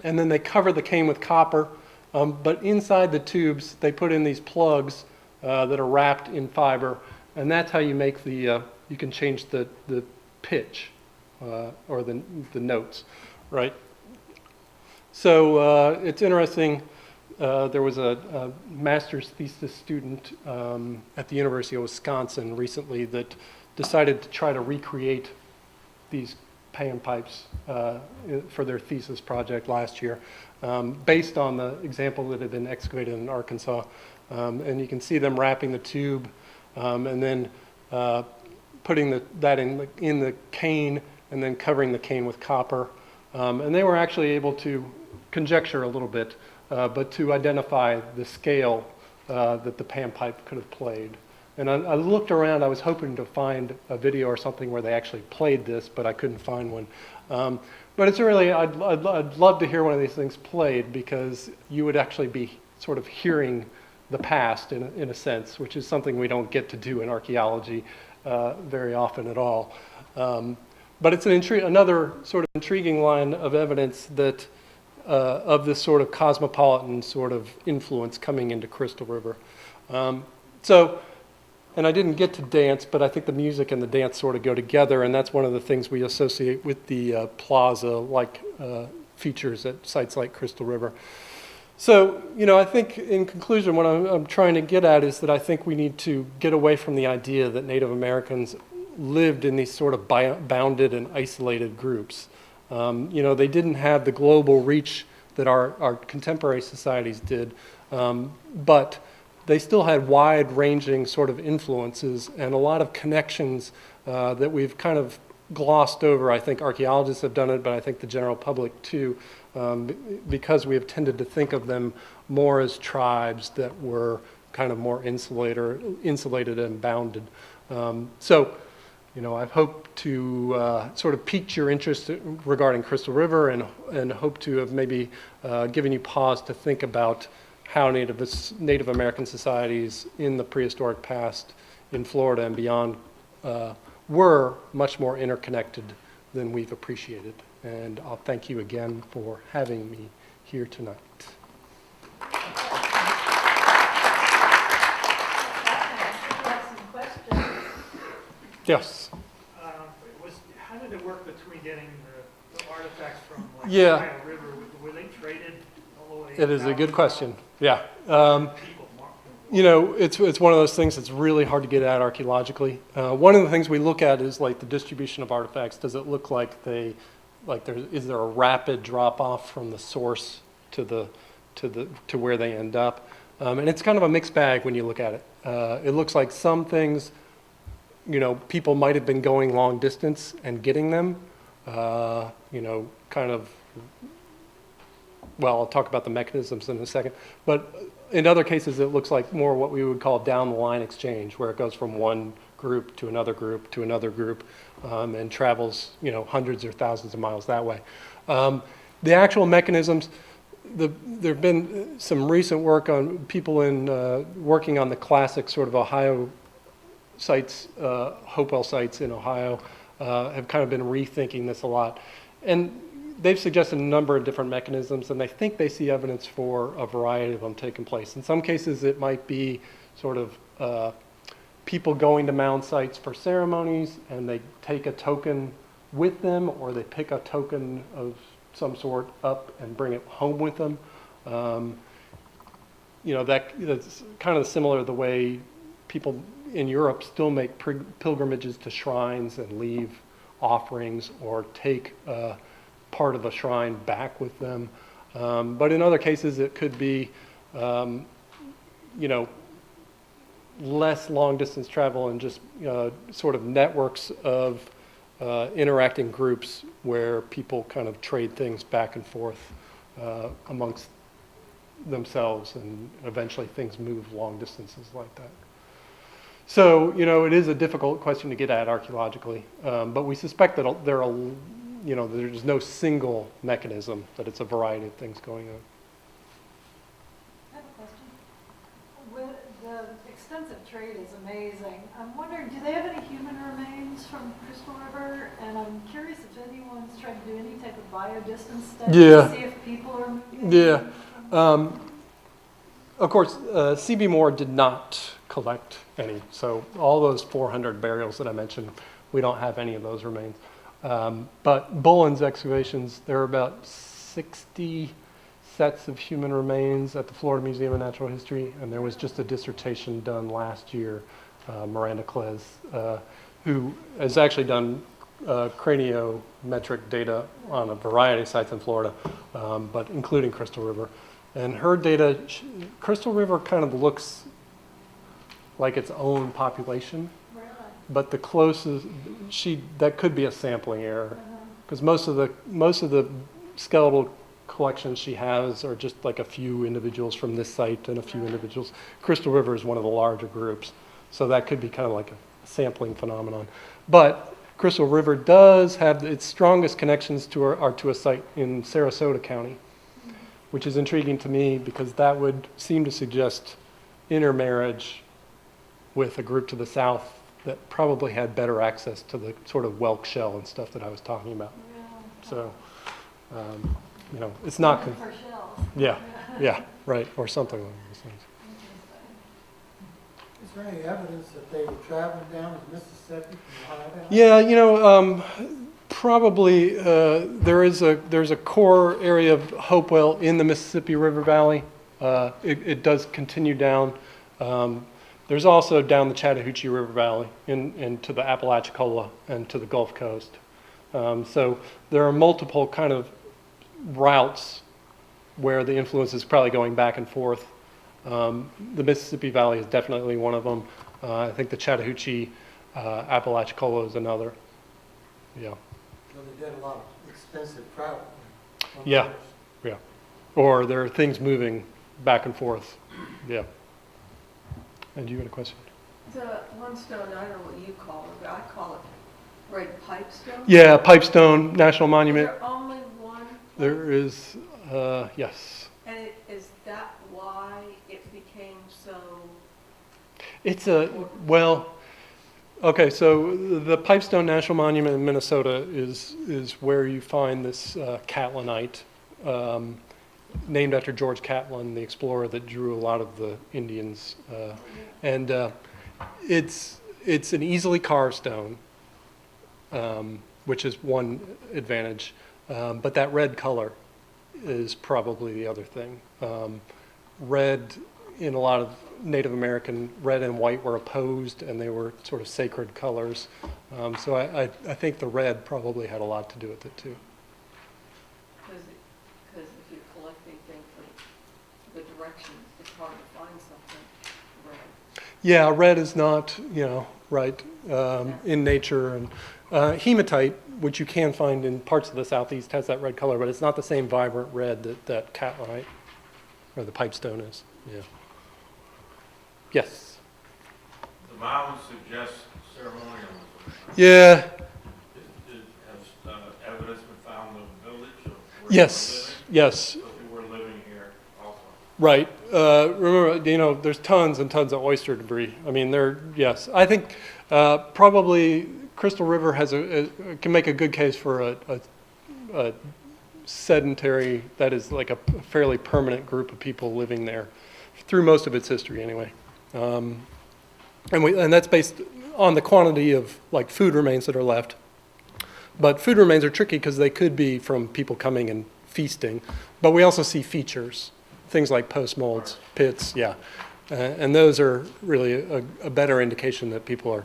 and then they cover the cane with copper, but inside the tubes they put in these plugs that are wrapped in fiber, and that's how you make the, you can change the pitch or the notes, right? So it's interesting. There was a master's thesis student at the University of Wisconsin recently that decided to try to recreate these panpipes for their thesis project last year, based on the example that had been excavated in Arkansas. And you can see them wrapping the tube and then putting that in the cane and then covering the cane with copper. And they were actually able to conjecture a little bit, but to identify the scale that the panpipe could have played. And I looked around, I was hoping to find a video or something where they actually played this, but I couldn't find one. But it's really, I'd love to hear one of these things played, because you would actually be sort of hearing the past in a sense, which is something we don't get to do in archaeology very often at all. But it's another sort of intriguing line of evidence that of this sort of cosmopolitan sort of influence coming into Crystal River. And I didn't get to dance, but I think the music and the dance sort of go together, and that's one of the things we associate with the plaza-like features at sites like Crystal River. So, I think in conclusion, what I'm trying to get at is that I think we need to get away from the idea that Native Americans lived in these sort of bounded and isolated groups. They didn't have the global reach that our contemporary societies did, but they still had wide-ranging sort of influences and a lot of connections that we've kind of glossed over. I think archaeologists have done it, but I think the general public too, because we have tended to think of them more as tribes that were kind of more insulated and bounded. So, you know, I hope to sort of pique your interest regarding Crystal River, and hope to have maybe given you pause to think about how Native American societies in the prehistoric past in Florida and beyond were much more interconnected than we've appreciated. And I'll thank you again for having me here tonight. Yes.
How did it work between getting the artifacts from like
Yeah.
Ohio River? Were they traded all the way?
It is a good question. Yeah.
People
You know, it's one of those things that's really hard to get at archaeologically. One of the things we look at is like the distribution of artifacts. Does it look like is there a rapid drop off from the source to where they end up? And it's kind of a mixed bag when you look at it. It looks like some things, you know, people might have been going long distance and getting them, you know, kind of, well, I'll talk about the mechanisms in a second, but in other cases, it looks like more what we would call down the line exchange, where it goes from one group to another group to another group, and travels, you know, hundreds or thousands of miles that way. The actual mechanisms, there have been some recent work on people working on the classic sort of Ohio sites, Hopewell sites in Ohio, have kind of been rethinking this a lot. And they've suggested a number of different mechanisms, and I think they see evidence for a variety of them taking place. In some cases, it might be sort of people going to mound sites for ceremonies, and they take a token with them, or they pick a token of some sort up and bring it home with them. You know, that's kind of similar to the way people in Europe still make pilgrimages to shrines and leave offerings or take part of a shrine back with them. But in other cases, it could be, you know, less long distance travel and just sort of networks of interacting groups where people kind of trade things back and forth amongst themselves, and eventually things move long distances like that. So, you know, it is a difficult question to get at archaeologically, but we suspect that you know, there's no single mechanism, that it's a variety of things going on.
I have a question. The extensive trade is amazing. I'm wondering, do they have any human remains from Crystal River? And I'm curious if anyone's tried to do any type of biodistance study to see if people are moving.
Yeah. Of course, C.B. Moore did not collect any. So all those 400 burials that I mentioned, we don't have any of those remains. But Bolin's excavations, there are about 60 sets of human remains at the Florida Museum of Natural History, and there was just a dissertation done last year, Miranda Klez, who has actually done craniometric data on a variety of sites in Florida, but including Crystal River. And her data, Crystal River kind of looks like its own population. But the closest, that could be a sampling error, because most of the skeletal collections she has are just like a few individuals from this site and a few individuals. Crystal River is one of the larger groups, so that could be kind of like a sampling phenomenon. But Crystal River does have its strongest connections to a site in Sarasota County, which is intriguing to me because that would seem to suggest intermarriage with a group to the south that probably had better access to the sort of whelk shell and stuff that I was talking about. Yeah. So, you know, it's not...
For shells.
Yeah, yeah, right, or something like those things.
Is there any evidence that they were traveling down the Mississippi from Ohio?
Yeah, you know, probably there's a core area of Hopewell in the Mississippi River Valley. It does continue down. There's also down the Chattahoochee River Valley into the Apalachicola and to the Gulf Coast. So there are multiple kind of routes where the influence is probably going back and forth. The Mississippi Valley is definitely one of them. I think the Chattahoochee Apalachicola is another. yeah.
So they did a lot of expensive travel. on
Yeah.
those.
Yeah. Or there are things moving back and forth. Yeah. And you had a question?
The one stone, I don't know what you call it, but I call it red pipestone.
Yeah, Pipestone National
Is
Monument.
there only one?
There is, yes.
And is that why it became so?
It's well, okay, so the Pipestone National Monument in Minnesota is where you find this Catlinite, named after George Catlin, the explorer that drew a lot of the Indians. And it's an easily carved stone, which is one advantage. But that red color is probably the other thing. Red, in a lot of Native American, red and white were opposed, and they were sort of sacred colors. So I think the red probably had a lot to do with it too.
Because if you're collecting things from the directions, it's hard to find something red.
Yeah, red is not, right, in nature. And hematite, which you can find in parts of the southeast, has that red color, but it's not the same vibrant red that Catlinite or the pipestone is. Yeah. Yes.
The mound suggests ceremonialism.
Yeah.
Has evidence been found of the village of where
Yes. Yes.
you were living here also?
Right. Remember, there's tons and tons of oyster debris. I mean, yes. I think probably Crystal River can make a good case for a sedentary, that is like a fairly permanent group of people living there through most of its history anyway. And that's based on the quantity of like food remains that are left. But food remains are tricky because they could be from people coming and feasting. But we also see features, things like post molds, pits, yeah. And those are really a better indication that people are,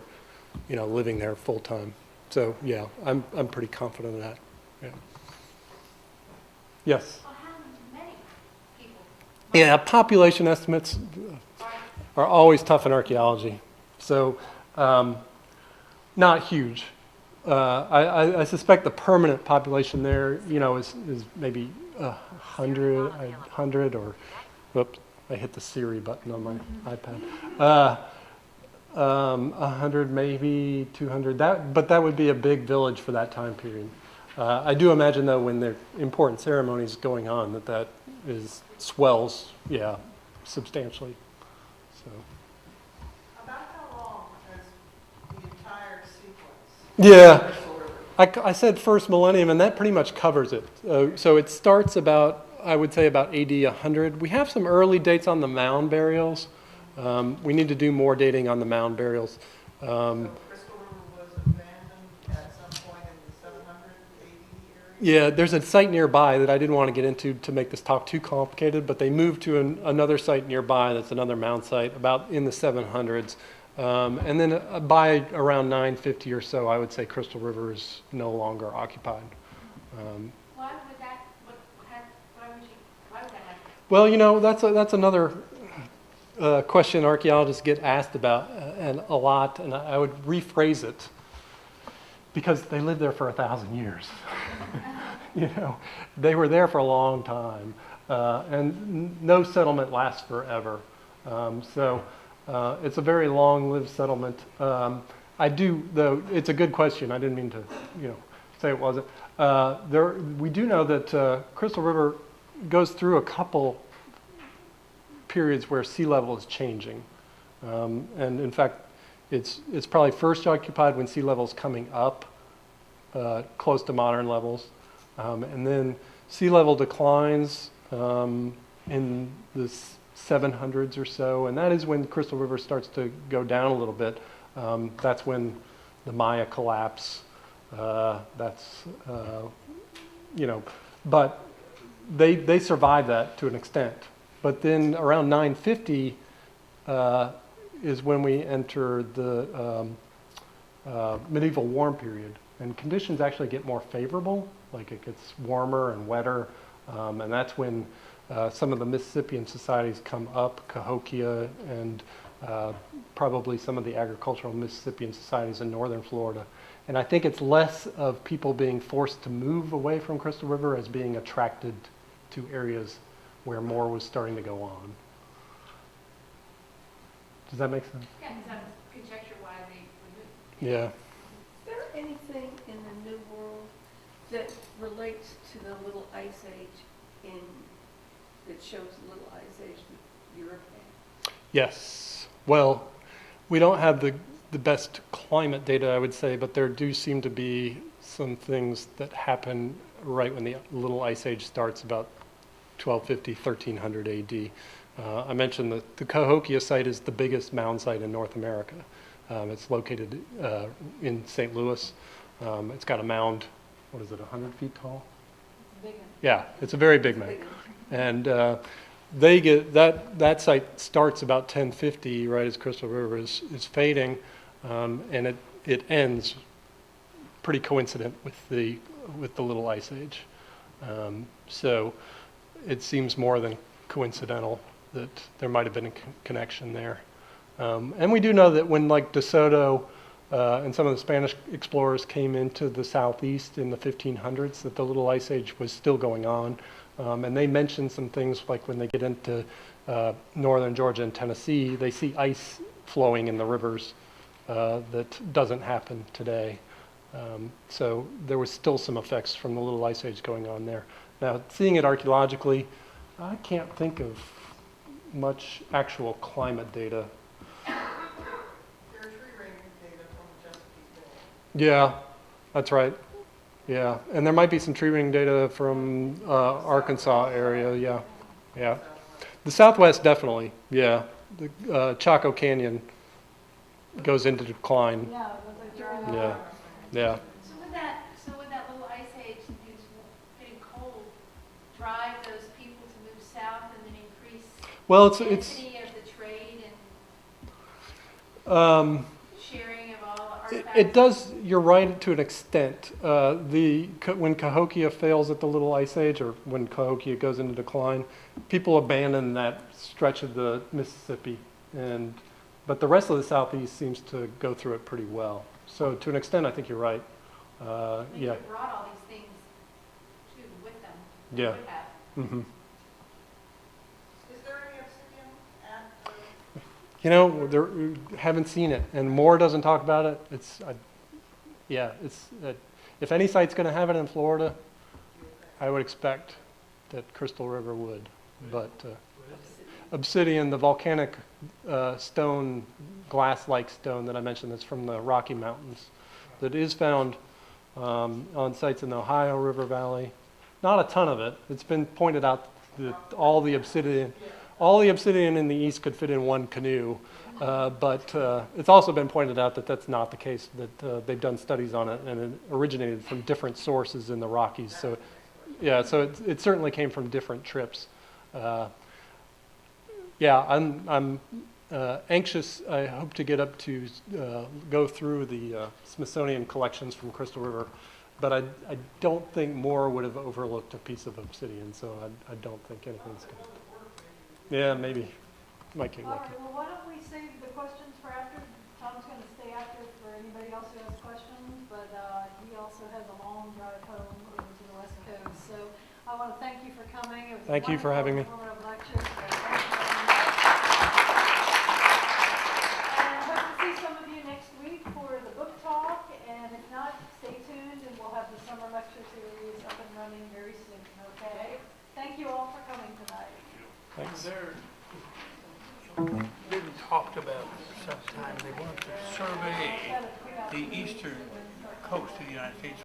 living there full time. So yeah, I'm pretty confident of that. Yeah. Yes.
Well, how many people?
Yeah, population estimates are always tough in archaeology. So not huge. I suspect the permanent population there, is maybe 100 or, whoops, I hit the Siri button on my iPad. 100, maybe 200. But that would be a big village for that time period. I do imagine, though, when there are important ceremonies going on, that swells, yeah, substantially. So.
About how long is the entire sequence?
Yeah, I said first millennium, and that pretty much covers it. So it starts about, I would say, about AD 100. We have some early dates on the mound burials. We need to do more dating on the mound burials.
So Crystal River was abandoned at some point in the 700 AD area?
Yeah, there's a site nearby that I didn't want to get into to make this talk too complicated, but they moved to another site nearby that's another mound site about in the 700s. And then by around 950 or so, I would say Crystal River is no longer occupied.
Why would that, why would that happen?
Well, that's another question archaeologists get asked about and a lot, and I would rephrase it because they lived there for 1,000 years. They were there for a long time, and no settlement lasts forever. So it's a very long-lived settlement. I do, though, it's a good question. I didn't mean to, say it wasn't. We do know that Crystal River goes through a couple periods where sea level is changing. And in fact, it's probably first occupied when sea level is coming up close to modern levels. And then sea level declines in the 700s or so, and that is when Crystal River starts to go down a little bit. That's when the Maya collapse. But they survive that to an extent. But then around 950 is when we enter the medieval warm period, and conditions actually get more favorable. Like it gets warmer and wetter, and that's when some of the Mississippian societies come up, Cahokia and probably some of the agricultural Mississippian societies in northern Florida. And I think it's less of people being forced to move away from Crystal River as being attracted to areas where more was starting to go on. Does that make sense?
Yeah, because that was conjecture why they would move.
Yeah.
Is there anything in the New World that relates to the Little Ice Age that shows the Little Ice Age that Europe had?
Yes. Well, we don't have the best climate data, I would say, but there do seem to be some things that happen right when the Little Ice Age starts, about 1250, 1300 AD. I mentioned that the Cahokia site is the biggest mound site in North America. It's located in St. Louis. It's got a mound, what is it, 100 feet tall?
Big one.
Yeah, it's a very big mound. And they get, that site starts about 1050, right as Crystal River is fading, and it ends pretty coincident with the Little Ice Age. So it seems more than coincidental that there might have been a connection there. And we do know that when like De Soto and some of the Spanish explorers came into the southeast in the 1500s, that the Little Ice Age was still going on. And they mentioned some things like when they get into northern Georgia and Tennessee, they see ice flowing in the rivers that doesn't happen today. So there was still some effects from the Little Ice Age going on there. Now, seeing it archaeologically, I can't think of much actual climate data.
There are tree ring data from Chesapeake Bay.
Yeah, that's right. Yeah, and there might be some tree ring data from Arkansas area. Yeah, yeah. The Southwest definitely. Yeah, the Chaco Canyon goes into decline.
Yeah, it was like dry out.
Yeah, yeah.
So would that Little Ice Age, since it's getting cold, drive those people to move south and then increase
Well,
the
it's
density of the trade
um,
and sharing of all artifacts?
it does. You're right to an extent. When Cahokia fails at the Little Ice Age, or when Cahokia goes into decline, people abandon that stretch of the Mississippi, but the rest of the southeast seems to go through it pretty well. So to an extent, I think you're right.
They
Yeah.
could have brought all these things too with them.
Yeah.
Would have.
Mm-hmm.
Is there any obsidian at the
You know, haven't seen it, and Moore doesn't talk about it. If any site's going to have it in Florida, I would expect that Crystal River would. But obsidian, the volcanic stone, glass-like stone that I mentioned, that's from the Rocky Mountains, that is found on sites in the Ohio River Valley. Not a ton of it. It's been pointed out that all the obsidian in the east could fit in one canoe, but it's also been pointed out that that's not the case, that they've done studies on it, and it originated from different sources in the Rockies. So, yeah, so it certainly came from different trips. Yeah, I'm anxious. I hope to get up to go through the Smithsonian collections from Crystal River, but I don't think Moore would have overlooked a piece of obsidian, so I don't think anything's going to. Yeah, maybe. Might get
All
lucky.
right, well, why don't we save the questions for after? Tom's going to stay after for anybody else who has questions, but he also has a long drive home over to the West Coast. So I want to thank you for coming. It was
Thank you for having me.
a wonderful, informative lecture. So thank you very much. And I hope to see some of you next week for the book talk, and if not, stay tuned, and we'll have the summer lecture series up and running very soon, okay? Thank you all for coming tonight.
Thanks.
There, been talked about for some time, they want to survey the eastern coast of the United States